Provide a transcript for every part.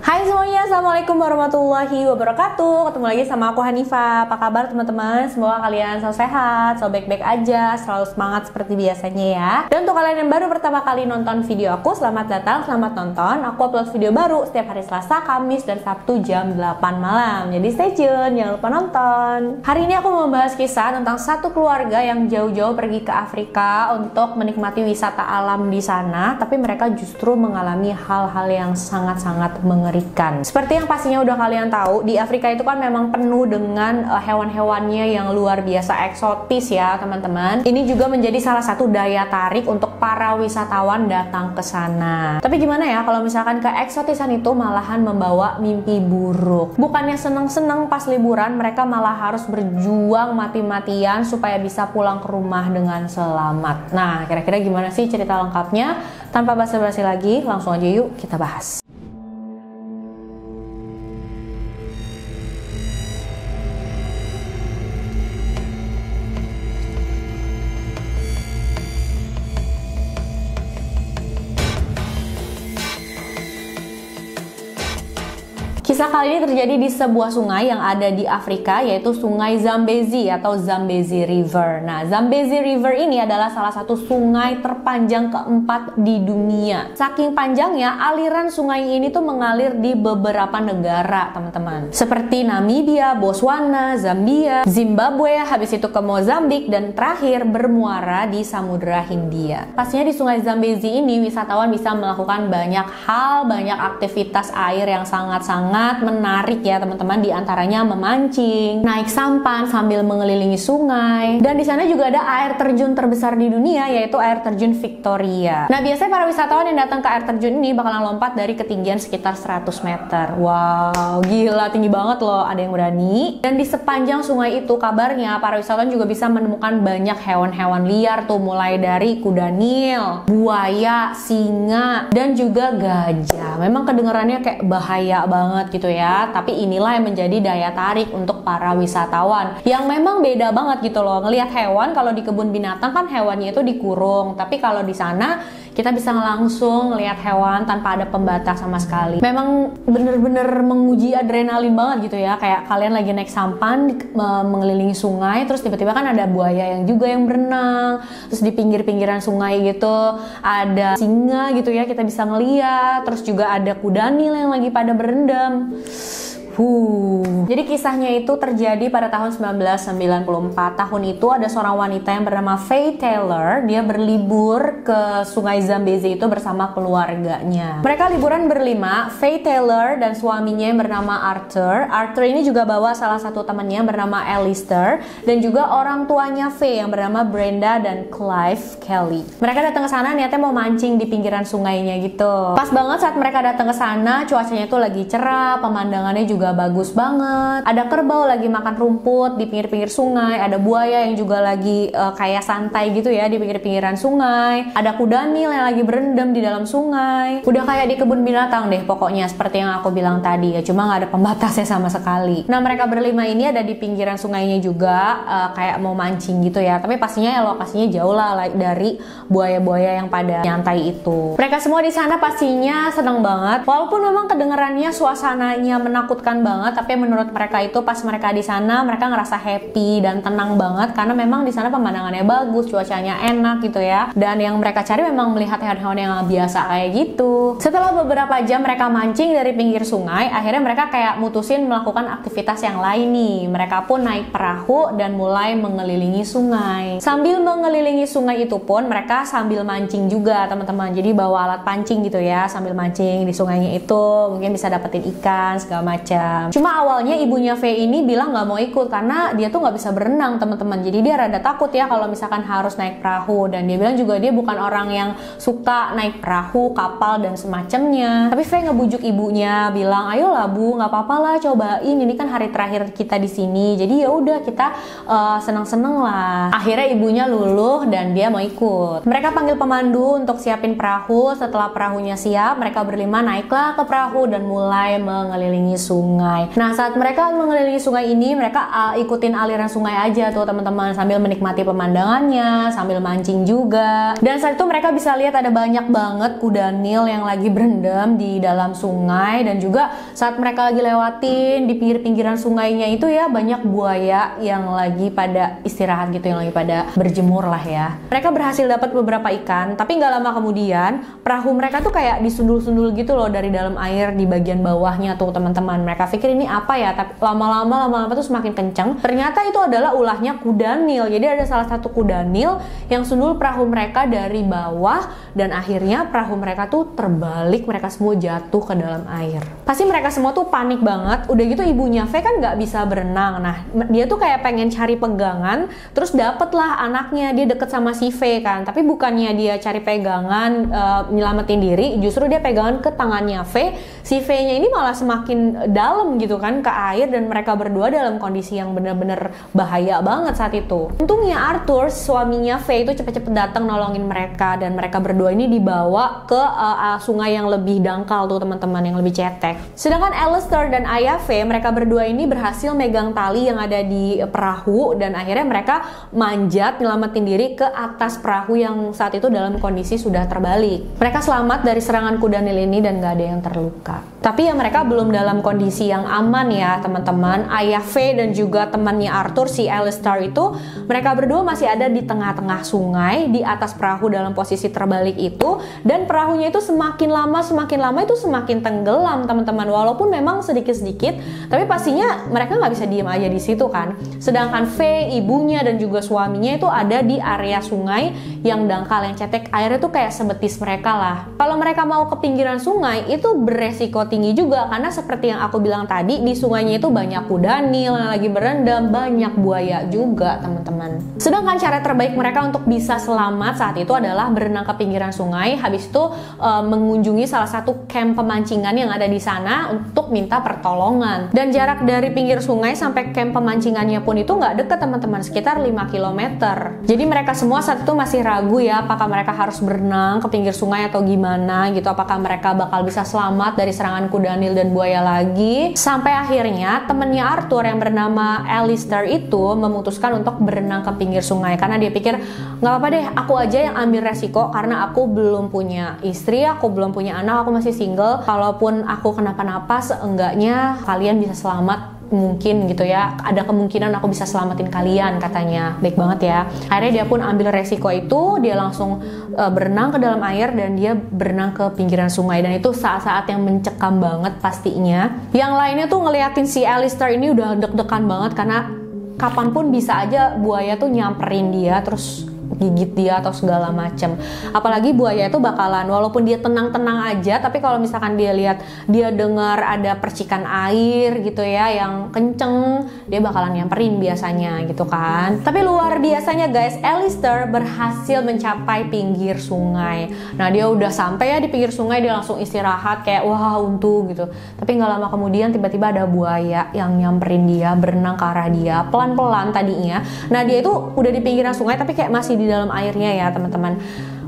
Hai semuanya, Assalamualaikum warahmatullahi wabarakatuh. Ketemu lagi sama aku Hanifah. Apa kabar teman-teman? Semoga kalian selalu sehat, selalu baik-baik aja, selalu semangat seperti biasanya ya. Dan untuk kalian yang baru pertama kali nonton video aku, selamat datang, selamat nonton. Aku upload video baru setiap hari Selasa, Kamis, dan Sabtu jam 8 malam. Jadi stay tune, jangan lupa nonton. Hari ini aku mau membahas kisah tentang satu keluarga yang jauh-jauh pergi ke Afrika untuk menikmati wisata alam di sana, tapi mereka justru mengalami hal-hal yang sangat-sangat mengerikan. Seperti yang pastinya udah kalian tahu, di Afrika itu kan memang penuh dengan hewan-hewannya yang luar biasa eksotis ya teman-teman. Ini juga menjadi salah satu daya tarik untuk para wisatawan datang ke sana. Tapi gimana ya kalau misalkan keeksotisan itu malahan membawa mimpi buruk? Bukannya seneng-seneng pas liburan, mereka malah harus berjuang mati-matian supaya bisa pulang ke rumah dengan selamat. Nah, kira-kira gimana sih cerita lengkapnya? Tanpa basa-basi lagi, langsung aja yuk kita bahas. Kisah kali ini terjadi di sebuah sungai yang ada di Afrika, yaitu Sungai Zambezi atau Zambezi River. Nah, Zambezi River ini adalah salah satu sungai terpanjang keempat di dunia. Saking panjangnya, aliran sungai ini tuh mengalir di beberapa negara, teman-teman. Seperti Namibia, Botswana, Zambia, Zimbabwe, habis itu ke Mozambik, dan terakhir bermuara di Samudra Hindia. Pastinya di Sungai Zambezi ini, wisatawan bisa melakukan banyak hal, banyak aktivitas air yang sangat-sangat menarik ya teman-teman, diantaranya memancing, naik sampan sambil mengelilingi sungai, dan di sana juga ada air terjun terbesar di dunia, yaitu air terjun Victoria. Nah, biasanya para wisatawan yang datang ke air terjun ini bakalan lompat dari ketinggian sekitar 100 meter. Wow, gila, tinggi banget loh, ada yang berani. Dan di sepanjang sungai itu kabarnya para wisatawan juga bisa menemukan banyak hewan-hewan liar tuh, mulai dari kuda Nil, buaya, singa, dan juga gajah. Memang kedengarannya kayak bahaya banget gitu ya, tapi inilah yang menjadi daya tarik untuk para wisatawan yang memang beda banget gitu loh. Ngelihat hewan, kalau di kebun binatang kan hewannya itu dikurung, tapi kalau di sana kita bisa langsung ngelihat hewan tanpa ada pembatas sama sekali. Memang bener-bener menguji adrenalin banget gitu ya, kayak kalian lagi naik sampan mengelilingi sungai, terus tiba-tiba kan ada buaya yang juga yang berenang, terus di pinggir-pinggiran sungai gitu ada singa gitu ya, kita bisa ngeliat, terus juga ada kuda Nil yang lagi pada berendam. Jadi kisahnya itu terjadi pada tahun 1994. Tahun itu ada seorang wanita yang bernama Faye Taylor. Dia berlibur ke Sungai Zambezi itu bersama keluarganya. Mereka liburan berlima, Faye Taylor dan suaminya yang bernama Arthur. Arthur ini juga bawa salah satu temannya yang bernama Alistair, dan juga orang tuanya Faye yang bernama Brenda dan Clive Kelly. Mereka datang ke sana niatnya mau mancing di pinggiran sungainya gitu. Pas banget saat mereka datang ke sana, cuacanya itu lagi cerah, pemandangannya juga bagus banget. Ada kerbau lagi makan rumput di pinggir-pinggir sungai, ada buaya yang juga lagi kayak santai gitu ya di pinggir-pinggiran sungai, ada kuda Nil yang lagi berendam di dalam sungai. Udah kayak di kebun binatang deh pokoknya, seperti yang aku bilang tadi ya, cuma nggak ada pembatasnya sama sekali. Nah, mereka berlima ini ada di pinggiran sungainya juga, kayak mau mancing gitu ya, tapi pastinya ya lokasinya jauh lah dari buaya-buaya yang pada nyantai itu. Mereka semua di sana pastinya seneng banget, walaupun memang kedengarannya suasananya menakutkan banget, tapi menurut mereka itu pas mereka di sana mereka ngerasa happy dan tenang banget, karena memang di sana pemandangannya bagus, cuacanya enak gitu ya, dan yang mereka cari memang melihat hewan-hewan yang biasa kayak gitu. Setelah beberapa jam mereka mancing dari pinggir sungai, akhirnya mereka kayak mutusin melakukan aktivitas yang lain nih. Mereka pun naik perahu dan mulai mengelilingi sungai. Sambil mengelilingi sungai itu pun mereka sambil mancing juga teman-teman, jadi bawa alat pancing gitu ya, sambil mancing di sungainya itu, mungkin bisa dapetin ikan segala macam. Cuma awalnya ibunya Faye ini bilang nggak mau ikut karena dia tuh nggak bisa berenang teman-teman, jadi dia rada takut ya kalau misalkan harus naik perahu, dan dia bilang juga dia bukan orang yang suka naik perahu, kapal dan semacamnya. Tapi Faye ngebujuk ibunya, bilang ayolah bu, nggak apa-apa lah, cobain, ini kan hari terakhir kita di sini, jadi ya udah kita seneng-seneng lah. Akhirnya ibunya luluh dan dia mau ikut. Mereka panggil pemandu untuk siapin perahu. Setelah perahunya siap, mereka berlima naiklah ke perahu dan mulai mengelilingi sungai. sungai. Nah, saat mereka mengelilingi sungai ini, mereka ikutin aliran sungai aja tuh teman-teman, sambil menikmati pemandangannya, sambil mancing juga. Dan saat itu mereka bisa lihat ada banyak banget kuda Nil yang lagi berendam di dalam sungai, dan juga saat mereka lagi lewatin di pinggir-pinggiran sungainya itu ya, banyak buaya yang lagi pada istirahat gitu, yang lagi pada berjemur lah ya. Mereka berhasil dapat beberapa ikan, tapi nggak lama kemudian perahu mereka tuh kayak disundul-sundul gitu loh dari dalam air di bagian bawahnya tuh teman-teman. Mereka pikir ini apa ya, tapi lama-lama tuh semakin kenceng. Ternyata itu adalah ulahnya kuda Nil. Jadi ada salah satu kuda Nil yang sundul perahu mereka dari bawah, dan akhirnya perahu mereka tuh terbalik, mereka semua jatuh ke dalam air. Pasti mereka semua tuh panik banget. Udah gitu ibunya Faye kan nggak bisa berenang. Nah, dia tuh kayak pengen cari pegangan, terus dapet lah anaknya. Dia deket sama si Faye kan, tapi bukannya dia cari pegangan nyelamatin diri, justru dia pegangan ke tangannya Faye. Si Faye-nya ini malah semakin dalam gitu kan ke air, dan mereka berdua dalam kondisi yang bener-bener bahaya banget saat itu. Untungnya Arthur, suaminya Faye, itu cepet-cepet datang nolongin mereka, dan mereka berdua ini dibawa ke sungai yang lebih dangkal tuh teman-teman, yang lebih cetek. Sedangkan Alistair dan ayah Faye, mereka berdua ini berhasil megang tali yang ada di perahu, dan akhirnya mereka manjat nyelamatin diri ke atas perahu yang saat itu dalam kondisi sudah terbalik. Mereka selamat dari serangan kuda Nil ini dan gak ada yang terluka. Tapi ya mereka belum dalam kondisi yang aman ya teman-teman. Ayah Faye dan juga temannya Arthur, si Alistair itu, mereka berdua masih ada di tengah-tengah sungai di atas perahu dalam posisi terbalik itu, dan perahunya itu semakin lama itu semakin tenggelam teman-teman. Walaupun memang sedikit-sedikit, tapi pastinya mereka nggak bisa diem aja di situ kan. Sedangkan Faye, ibunya dan juga suaminya itu ada di area sungai yang dangkal, yang cetek. Airnya tuh kayak sebetis mereka lah. Kalau mereka mau ke pinggiran sungai itu beresiko tinggi juga, karena seperti yang aku bilang tadi, di sungainya itu banyak kuda Nil yang lagi berendam, banyak buaya juga teman-teman. Sedangkan cara terbaik mereka untuk bisa selamat saat itu adalah berenang ke pinggiran sungai, habis itu mengunjungi salah satu camp pemancingan yang ada di sana untuk minta pertolongan. Dan jarak dari pinggir sungai sampai camp pemancingannya pun itu nggak deket teman-teman, sekitar 5 km. Jadi mereka semua saat itu masih ragu ya, apakah mereka harus berenang ke pinggir sungai atau gimana gitu, apakah mereka bakal bisa selamat dari serangan kuda Nil dan buaya lagi. Sampai akhirnya temennya Arthur yang bernama Alistair itu memutuskan untuk berenang ke pinggir sungai, karena dia pikir nggak apa-apa deh, aku aja yang ambil resiko, karena aku belum punya istri, aku belum punya anak, aku masih single. Kalaupun aku kenapa-napa, seenggaknya kalian bisa selamat, mungkin gitu ya, ada kemungkinan aku bisa selamatin kalian, katanya. Baik banget ya. Akhirnya dia pun ambil resiko itu, dia langsung berenang ke dalam air, dan dia berenang ke pinggiran sungai. Dan itu saat-saat yang mencekam banget pastinya. Yang lainnya tuh ngeliatin si Alistair ini udah deg-degan banget, karena kapanpun bisa aja buaya tuh nyamperin dia terus gigit dia atau segala macam. Apalagi buaya itu bakalan, walaupun dia tenang-tenang aja, tapi kalau misalkan dia lihat, dia dengar ada percikan air gitu ya yang kenceng, dia bakalan nyamperin biasanya gitu kan. Tapi luar biasanya guys, Alistair berhasil mencapai pinggir sungai. Nah, dia udah sampai ya di pinggir sungai, dia langsung istirahat kayak wah untung gitu. Tapi nggak lama kemudian tiba-tiba ada buaya yang nyamperin dia, berenang ke arah dia pelan-pelan tadinya. Nah, dia itu udah di pinggiran sungai tapi kayak masih di dalam airnya ya teman-teman.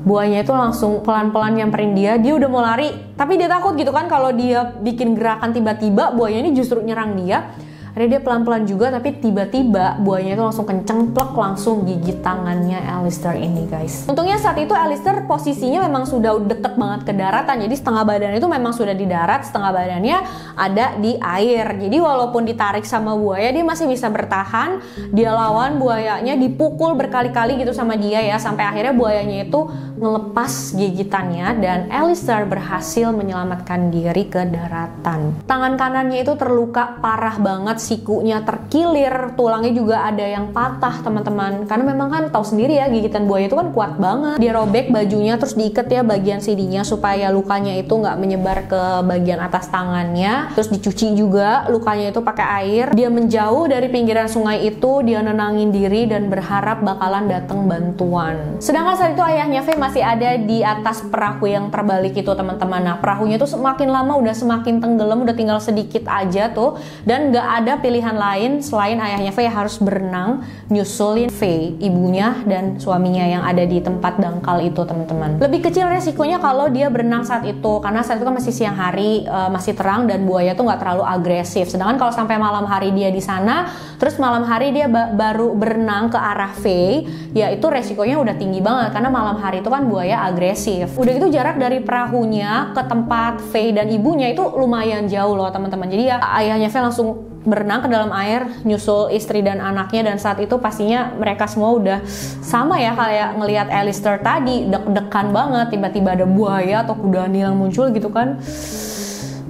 Buayanya itu langsung pelan-pelan nyamperin dia udah mau lari, tapi dia takut gitu kan kalau dia bikin gerakan tiba-tiba buayanya ini justru nyerang dia. Akhirnya dia pelan-pelan juga, tapi tiba-tiba buayanya itu langsung kenceng, plek, langsung gigit tangannya Alistair ini guys. Untungnya saat itu Alistair posisinya memang sudah deket banget ke daratan, jadi setengah badannya itu memang sudah di darat, setengah badannya ada di air. Jadi walaupun ditarik sama buaya, dia masih bisa bertahan. Dia lawan buayanya, dipukul berkali-kali gitu sama dia ya, sampai akhirnya buayanya itu ngelepas gigitannya, dan Alistair berhasil menyelamatkan diri ke daratan. Tangan kanannya itu terluka parah banget, sikunya terkilir, tulangnya juga ada yang patah teman-teman, karena memang kan tahu sendiri ya, gigitan buaya itu kan kuat banget. Dia robek bajunya, terus diikat ya bagian sidinya supaya lukanya itu nggak menyebar ke bagian atas tangannya, terus dicuci juga lukanya itu pakai air. Dia menjauh dari pinggiran sungai itu, dia nenangin diri dan berharap bakalan datang bantuan. Sedangkan saat itu ayahnya Faye masih ada di atas perahu yang terbalik itu teman-teman. Nah, perahunya tuh semakin lama udah semakin tenggelam, udah tinggal sedikit aja tuh, dan nggak ada pilihan lain selain ayahnya Faye harus berenang nyusulin Faye, ibunya dan suaminya yang ada di tempat dangkal itu teman-teman. Lebih kecil resikonya kalau dia berenang saat itu, karena saat itu kan masih siang hari, masih terang, dan buaya tuh nggak terlalu agresif. Sedangkan kalau sampai malam hari dia di sana, terus malam hari dia baru berenang ke arah Faye, ya itu resikonya udah tinggi banget karena malam hari itu kan buaya agresif. Udah gitu jarak dari perahunya ke tempat Faye dan ibunya itu lumayan jauh loh teman-teman. Jadi ya ayahnya Faye langsung berenang ke dalam air, nyusul istri dan anaknya, dan saat itu pastinya mereka semua udah sama ya kayak ngelihat Alistair tadi, deg-degan banget, tiba-tiba ada buaya atau kuda nil yang muncul gitu kan.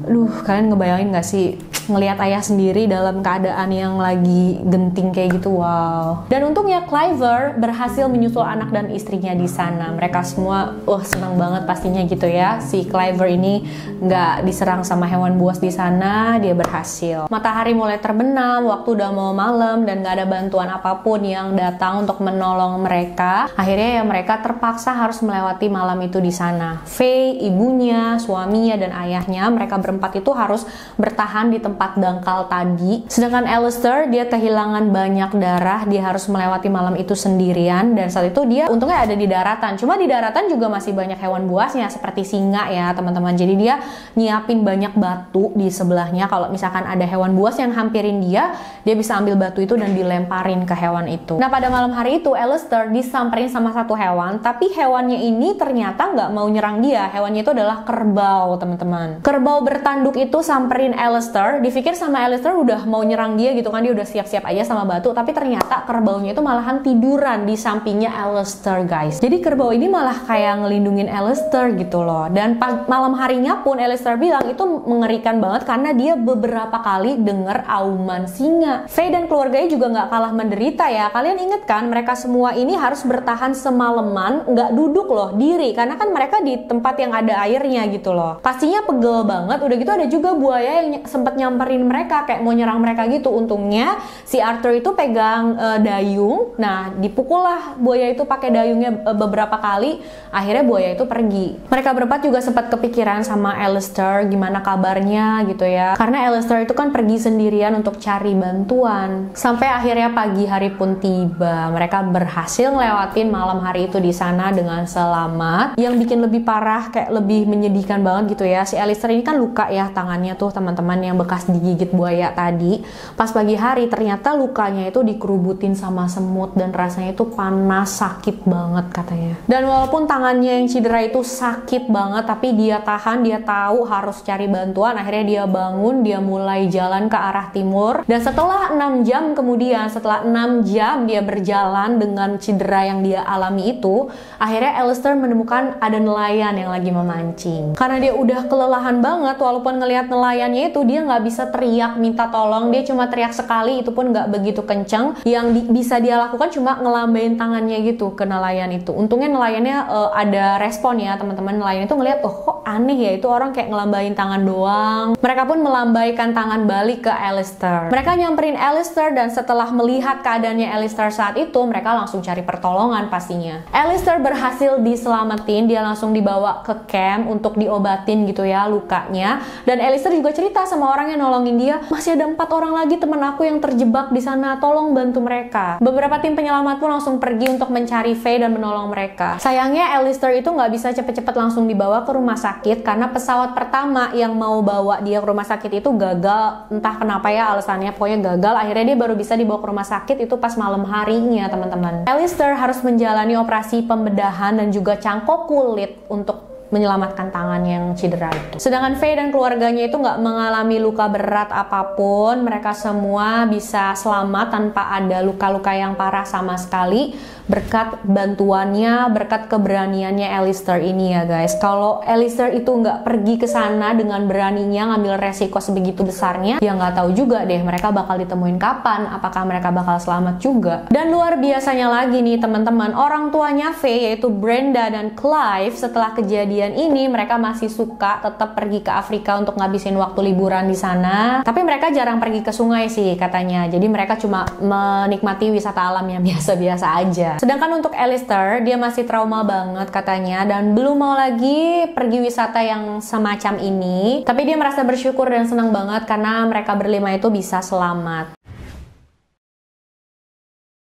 Aduh, kalian ngebayangin gak sih ngelihat ayah sendiri dalam keadaan yang lagi genting kayak gitu? Wow. Dan untungnya Cliver berhasil menyusul anak dan istrinya di sana. Mereka semua senang banget pastinya gitu ya. Si Cliver ini nggak diserang sama hewan buas di sana, dia berhasil. Matahari mulai terbenam, waktu udah mau malam dan nggak ada bantuan apapun yang datang untuk menolong mereka. Akhirnya ya mereka terpaksa harus melewati malam itu di sana. Faye, ibunya, suaminya dan ayahnya, mereka berempat itu harus bertahan di tempat dangkal tadi. Sedangkan Alistair dia kehilangan banyak darah, dia harus melewati malam itu sendirian, dan saat itu dia untungnya ada di daratan. Cuma di daratan juga masih banyak hewan buasnya seperti singa ya teman-teman. Jadi dia nyiapin banyak batu di sebelahnya. Kalau misalkan ada hewan buas yang hampirin dia bisa ambil batu itu dan dilemparin ke hewan itu. Nah pada malam hari itu Alistair disamperin sama satu hewan, tapi hewannya ini ternyata nggak mau nyerang dia. Hewannya itu adalah kerbau teman-teman. Kerbau bertanduk itu samperin Alistair, dipikir sama Alistair udah mau nyerang dia gitu kan, dia udah siap-siap aja sama batu, tapi ternyata kerbaunya itu malahan tiduran di sampingnya Alistair guys. Jadi kerbau ini malah kayak ngelindungin Alistair gitu loh. Dan malam harinya pun Alistair bilang itu mengerikan banget karena dia beberapa kali denger auman singa. Faye dan keluarganya juga nggak kalah menderita ya. Kalian inget kan mereka semua ini harus bertahan semalaman, nggak duduk loh, diri, karena kan mereka di tempat yang ada airnya gitu loh. Pastinya pegel banget. Udah gitu ada juga buaya yang sempat nyamperin mereka kayak mau nyerang mereka gitu. Untungnya si Arthur itu pegang dayung. Nah dipukul lah buaya itu pakai dayungnya beberapa kali. Akhirnya buaya itu pergi. Mereka berempat juga sempat kepikiran sama Alistair, gimana kabarnya gitu ya, karena Alistair itu kan pergi sendirian untuk cari bantuan. Sampai akhirnya pagi hari pun tiba. Mereka berhasil ngelewatin malam hari itu di sana dengan selamat. Yang bikin lebih parah, kayak lebih menyedihkan banget gitu ya, si Alistair ini kan luka ya tangannya tuh teman-teman, yang bekas digigit buaya tadi. Pas pagi hari ternyata lukanya itu dikerubutin sama semut dan rasanya itu panas, sakit banget katanya. Dan walaupun tangannya yang cedera itu sakit banget, tapi dia tahan, dia tahu harus cari bantuan. Akhirnya dia bangun, dia mulai jalan ke arah timur. Dan setelah 6 jam kemudian, setelah 6 jam dia berjalan dengan cedera yang dia alami itu, akhirnya Alistair menemukan ada nelayan yang lagi memancing. Karena dia udah kelelahan banget, walaupun ngelihat nelayannya itu dia nggak bisa teriak minta tolong, dia cuma teriak sekali, itu pun nggak begitu kenceng. Yang bisa dia lakukan cuma ngelambain tangannya gitu ke nelayan itu. Untungnya nelayannya ada respon ya teman-teman. Nelayan itu ngelihat, oh kok aneh ya, itu orang kayak ngelambain tangan doang. Mereka pun melambaikan tangan balik ke Alistair. Mereka nyamperin Alistair dan setelah melihat keadaannya Alistair saat itu, mereka langsung cari pertolongan pastinya. Alistair berhasil diselamatin, dia langsung dibawa ke camp untuk diobatin gitu ya lukanya. Dan Alistair juga cerita sama orang yang nolongin dia, masih ada 4 orang lagi temen aku yang terjebak di sana, tolong bantu mereka. Beberapa tim penyelamat pun langsung pergi untuk mencari Faye dan menolong mereka. Sayangnya Alistair itu nggak bisa cepet-cepet langsung dibawa ke rumah sakit karena pesawat pertama yang mau bawa dia ke rumah sakit itu gagal, entah kenapa ya alasannya, pokoknya gagal. Akhirnya dia baru bisa dibawa ke rumah sakit itu pas malam harinya teman-teman. Alistair harus menjalani operasi pembedahan dan juga cangkok kulit untuk menyelamatkan tangan yang cedera itu. Sedangkan Faye dan keluarganya itu nggak mengalami luka berat apapun. Mereka semua bisa selamat tanpa ada luka-luka yang parah sama sekali berkat bantuannya, berkat keberaniannya Alistair ini ya guys. Kalau Alistair itu nggak pergi ke sana dengan beraninya ngambil resiko sebegitu besarnya, ya nggak tahu juga deh mereka bakal ditemuin kapan, apakah mereka bakal selamat juga. Dan luar biasanya lagi nih teman-teman, orang tuanya Faye yaitu Brenda dan Clive setelah kejadian ini mereka masih suka tetap pergi ke Afrika untuk ngabisin waktu liburan di sana. Tapi mereka jarang pergi ke sungai sih katanya. Jadi mereka cuma menikmati wisata alam yang biasa-biasa aja. Sedangkan untuk Alistair, dia masih trauma banget katanya dan belum mau lagi pergi wisata yang semacam ini. Tapi dia merasa bersyukur dan senang banget karena mereka berlima itu bisa selamat.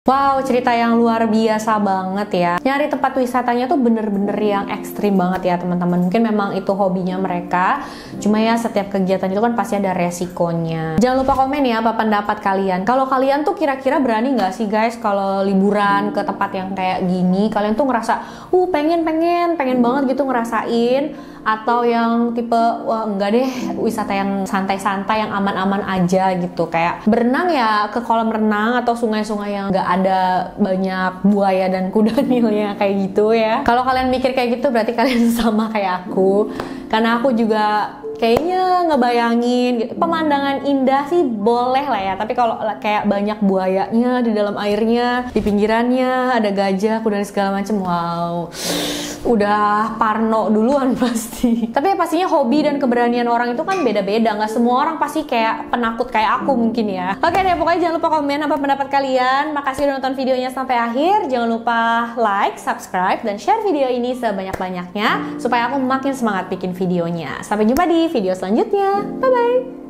Wow, cerita yang luar biasa banget ya. Nyari tempat wisatanya tuh bener-bener yang ekstrim banget ya teman-teman. Mungkin memang itu hobinya mereka. Cuma ya setiap kegiatan itu kan pasti ada resikonya. Jangan lupa komen ya apa pendapat kalian. Kalau kalian tuh kira-kira berani nggak sih guys kalau liburan ke tempat yang kayak gini? Kalian tuh ngerasa, pengen banget gitu ngerasain. Atau yang tipe, wah enggak deh, wisata yang santai-santai, yang aman-aman aja gitu. Kayak berenang ya ke kolam renang atau sungai-sungai yang nggak ada banyak buaya dan kuda nilnya kayak gitu ya. Kalau kalian mikir kayak gitu berarti kalian sama kayak aku. Karena aku juga kayaknya ngebayangin gitu. Pemandangan indah sih boleh lah ya, tapi kalau kayak banyak buayanya di dalam airnya, di pinggirannya ada gajah, kuda dan segala macam, wow, udah parno duluan pasti. Tapi ya pastinya hobi dan keberanian orang itu kan beda-beda, nggak semua orang pasti kayak penakut kayak aku mungkin ya. Oke deh, pokoknya jangan lupa komen apa pendapat kalian. Makasih udah nonton videonya sampai akhir. Jangan lupa like, subscribe, dan share video ini sebanyak-banyaknya supaya aku makin semangat bikin videonya. Sampai jumpa di video selanjutnya. Bye-bye!